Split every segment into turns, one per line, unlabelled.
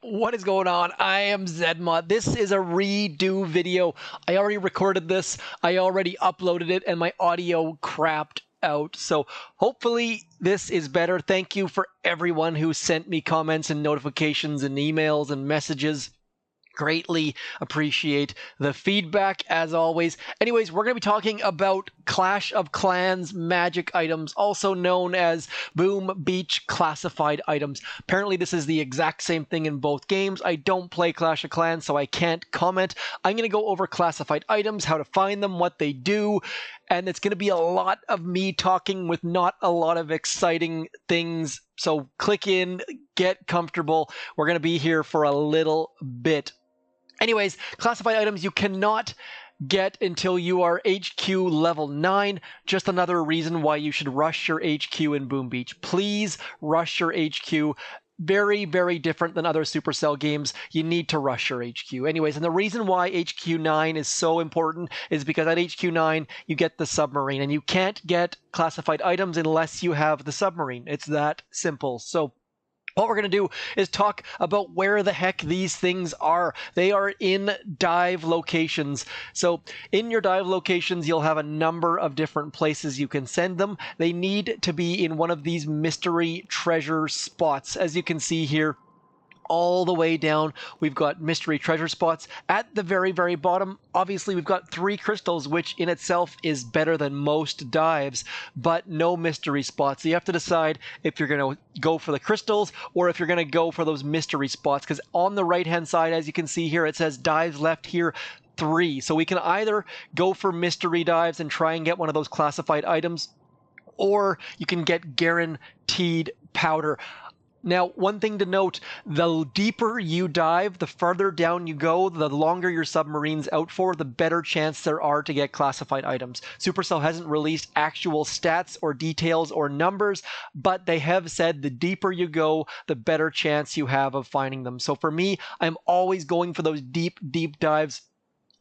What is going on? I am Zedma. This is a redo video. I already recorded this, I already uploaded it, and my audio crapped out. So hopefully this is better. Thank you for everyone who sent me comments and notifications and emails and messages. Greatly appreciate the feedback, as always. Anyways, we're going to be talking about Clash of Clans magic items, also known as Boom Beach classified items. Apparently, this is the exact same thing in both games. I don't play Clash of Clans, so I can't comment. I'm going to go over classified items, how to find them, what they do, and it's going to be a lot of me talking with not a lot of exciting things. So click in, get comfortable. We're going to be here for a little bit. Anyways, classified items you cannot get until you are HQ level 9. Just another reason why you should rush your HQ in Boom Beach. Please rush your HQ. Very, very different than other Supercell games. You need to rush your HQ. Anyways, and the reason why HQ 9 is so important is because at HQ 9, you get the Submarine, and you can't get classified items unless you have the Submarine. It's that simple. So what we're going to do is talk about where the heck these things are. They are in dive locations. So in your dive locations, you'll have a number of different places you can send them. They need to be in one of these mystery treasure spots. As you can see here, all the way down, we've got mystery treasure spots. At the very, very bottom, obviously, we've got 3 crystals, which in itself is better than most dives, but no mystery spots. So you have to decide if you're going to go for the crystals or if you're going to go for those mystery spots, because on the right-hand side, as you can see here, it says dives left here 3. So we can either go for mystery dives and try and get one of those classified items, or you can get guaranteed powder. Now, one thing to note, the deeper you dive, the further down you go, the longer your submarine's out for, the better chance there are to get classified items. Supercell hasn't released actual stats or details or numbers, but they have said the deeper you go, the better chance you have of finding them. So for me, I'm always going for those deep, deep dives.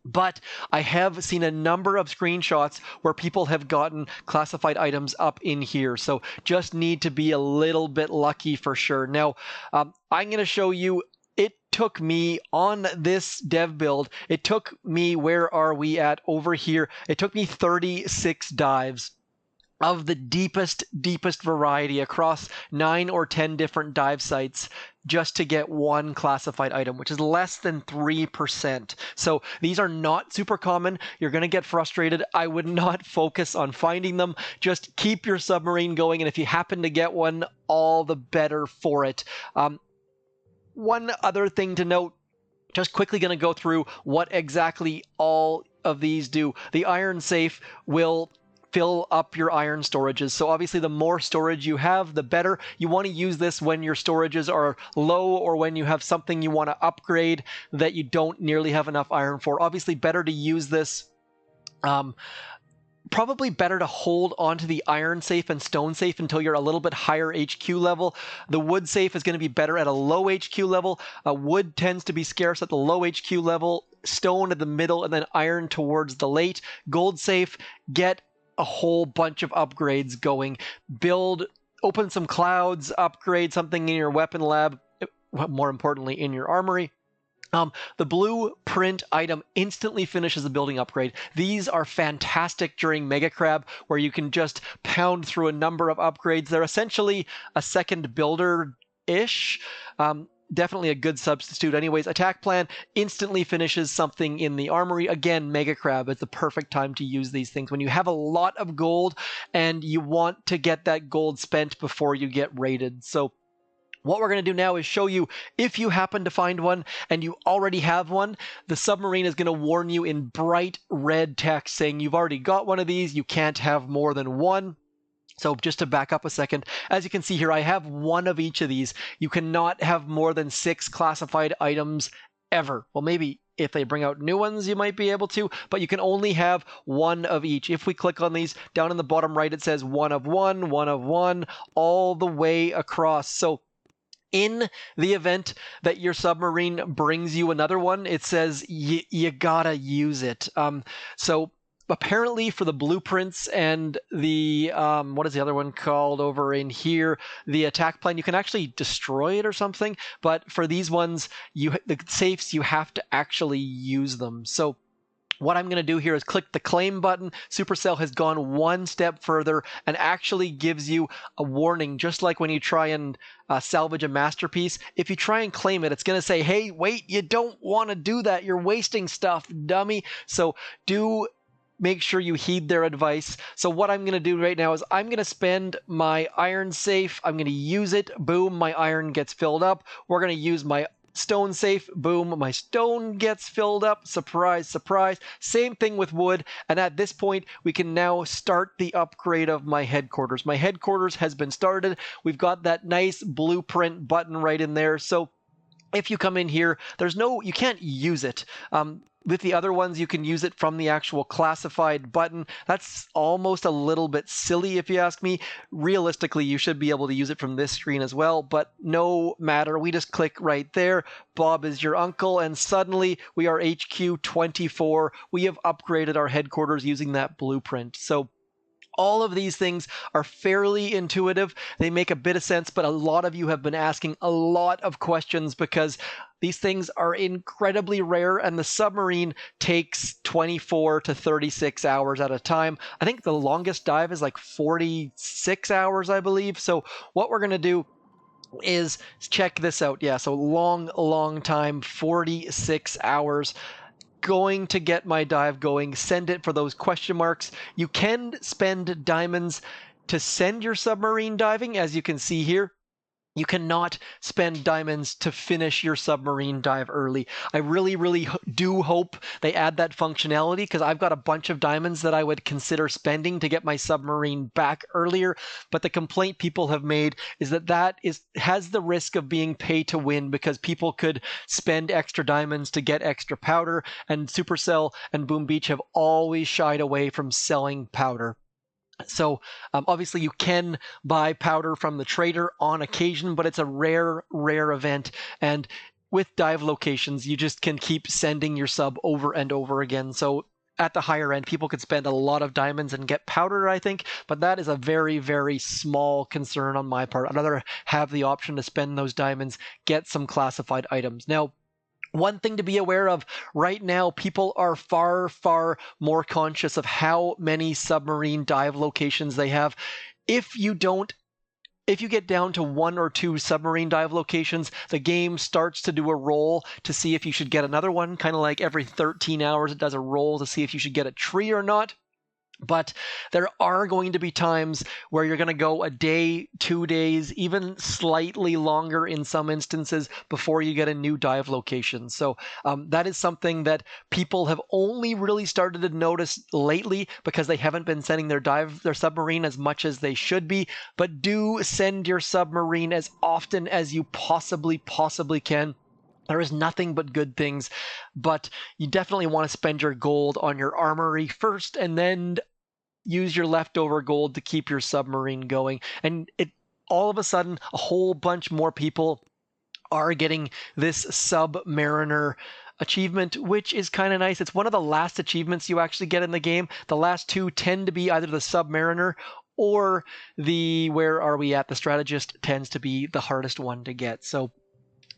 But I have seen a number of screenshots where people have gotten classified items up in here. So just need to be a little bit lucky for sure. Now, I'm going to show you. It took me on this dev build, it took me, where are we at over here? It took me 36 dives of the deepest variety across 9 or 10 different dive sites just to get one classified item, which is less than 3%. So these are not super common. You're going to get frustrated. I would not focus on finding them. Just keep your submarine going, and if you happen to get one, all the better for it. One other thing to note, just quickly going to go through what exactly all of these do. The iron safe will fill up your iron storages. So obviously the more storage you have, the better. You want to use this when your storages are low or when you have something you want to upgrade that you don't nearly have enough iron for. Obviously better to use this. Probably better to hold onto the iron safe and stone safe until you're a little bit higher HQ level. The wood safe is going to be better at a low HQ level. Wood tends to be scarce at the low HQ level, stone at the middle, and then iron towards the late. Gold safe, get a whole bunch of upgrades going. Open some clouds, upgrade something in your weapon lab, more importantly in your armory. The blueprint item instantly finishes a building upgrade. These are fantastic during Mega Crab, where you can just pound through a number of upgrades. They're essentially a second builder-ish. Definitely a good substitute. Anyways, attack plan instantly finishes something in the armory. Again, Mega Crab is the perfect time to use these things when you have a lot of gold and you want to get that gold spent before you get raided. So what we're going to do now is show you, if you happen to find one and you already have one, the submarine is going to warn you in bright red text saying you've already got one of these, you can't have more than one. So just to back up a second, as you can see here, I have one of each of these. You cannot have more than 6 classified items ever. Well, maybe if they bring out new ones, you might be able to, but you can only have one of each. If we click on these, down in the bottom right, it says one of one, all the way across. So in the event that your submarine brings you another one, it says you gotta use it. So apparently for the blueprints and the what is the other one called over in here, the attack plane, you can actually destroy it or something, but for these ones, the safes, you have to actually use them. So what I'm going to do here is click the claim button. Supercell has gone one step further and actually gives you a warning, just like when you try and salvage a masterpiece. If you try and claim it, it's going to say, hey, wait, you don't want to do that. You're wasting stuff, dummy. So do make sure you heed their advice. So what I'm going to do right now is I'm going to spend my iron safe. I'm going to use it. Boom, my iron gets filled up. We're going to use my stone safe. Boom, my stone gets filled up. Surprise, surprise. Same thing with wood. And at this point, we can now start the upgrade of my headquarters. My headquarters has been started. We've got that nice blueprint button right in there. So if you come in here, you can't use it. With the other ones, you can use it from the actual classified button. That's almost a little bit silly if you ask me. Realistically, you should be able to use it from this screen as well, but no matter. We just click right there. Bob is your uncle, and suddenly we are HQ 24. We have upgraded our headquarters using that blueprint. So all of these things are fairly intuitive. They make a bit of sense, but a lot of you have been asking a lot of questions because these things are incredibly rare, and the submarine takes 24 to 36 hours at a time. I think the longest dive is like 46 hours, I believe. So what we're going to do is check this out. Yeah, so long time, 46 hours. Going to get my dive going, send it for those question marks. You can spend diamonds to send your submarine diving, as you can see here. You cannot spend diamonds to finish your submarine dive early. I really do hope they add that functionality, because I've got a bunch of diamonds that I would consider spending to get my submarine back earlier. But the complaint people have made is that has the risk of being pay to win, because people could spend extra diamonds to get extra powder, and Supercell and Boom Beach have always shied away from selling powder. So obviously you can buy powder from the trader on occasion, but it's a rare event. And with dive locations, you just can keep sending your sub over and over again. So at the higher end, people could spend a lot of diamonds and get powder, I think, but that is a very small concern on my part. I'd rather have the option to spend those diamonds, get some classified items. Now, one thing to be aware of right now, people are far more conscious of how many submarine dive locations they have. If you get down to 1 or 2 submarine dive locations, the game starts to do a roll to see if you should get another one, kind of like every 13 hours it does a roll to see if you should get a tree or not. But there are going to be times where you're going to go a day, 2 days, even slightly longer in some instances before you get a new dive location. So that is something that people have only really started to notice lately, because they haven't been sending their submarine as much as they should be. But do send your submarine as often as you possibly can. There is nothing but good things, but you definitely want to spend your gold on your armory first, and then use your leftover gold to keep your submarine going. And all of a sudden, a whole bunch more people are getting this Submariner achievement, which is kind of nice. It's one of the last achievements you actually get in the game. The last 2 tend to be either the Submariner or the Where Are We At? The Strategist tends to be the hardest one to get. So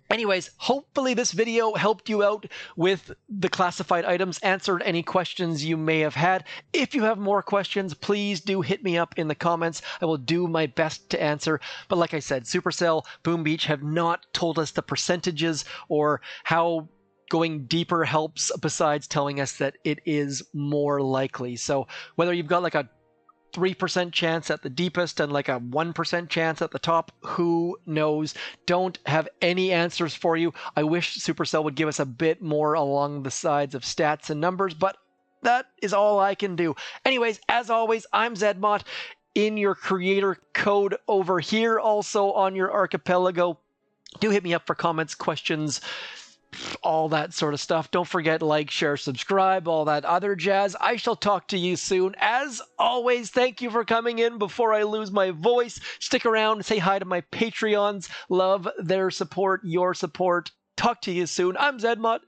anyways, hopefully this video helped you out with the classified items, answered any questions you may have had. If you have more questions, please do hit me up in the comments. I will do my best to answer. But like I said, Supercell, Boom Beach have not told us the percentages or how going deeper helps, besides telling us that it is more likely. So whether you've got like a 3% chance at the deepest and like a 1% chance at the top, who knows? Don't have any answers for you. I wish Supercell would give us a bit more along the sides of stats and numbers, but that is all I can do. Anyways, as always, I'm Zedmot in your creator code over here, also on your archipelago. Do hit me up for comments, questions, all that sort of stuff. Don't forget, like, share, subscribe, all that other jazz. I shall talk to you soon. As always, thank you for coming in before I lose my voice. Stick around, say hi to my Patreons. Love their support, your support. Talk to you soon. I'm Zedmot.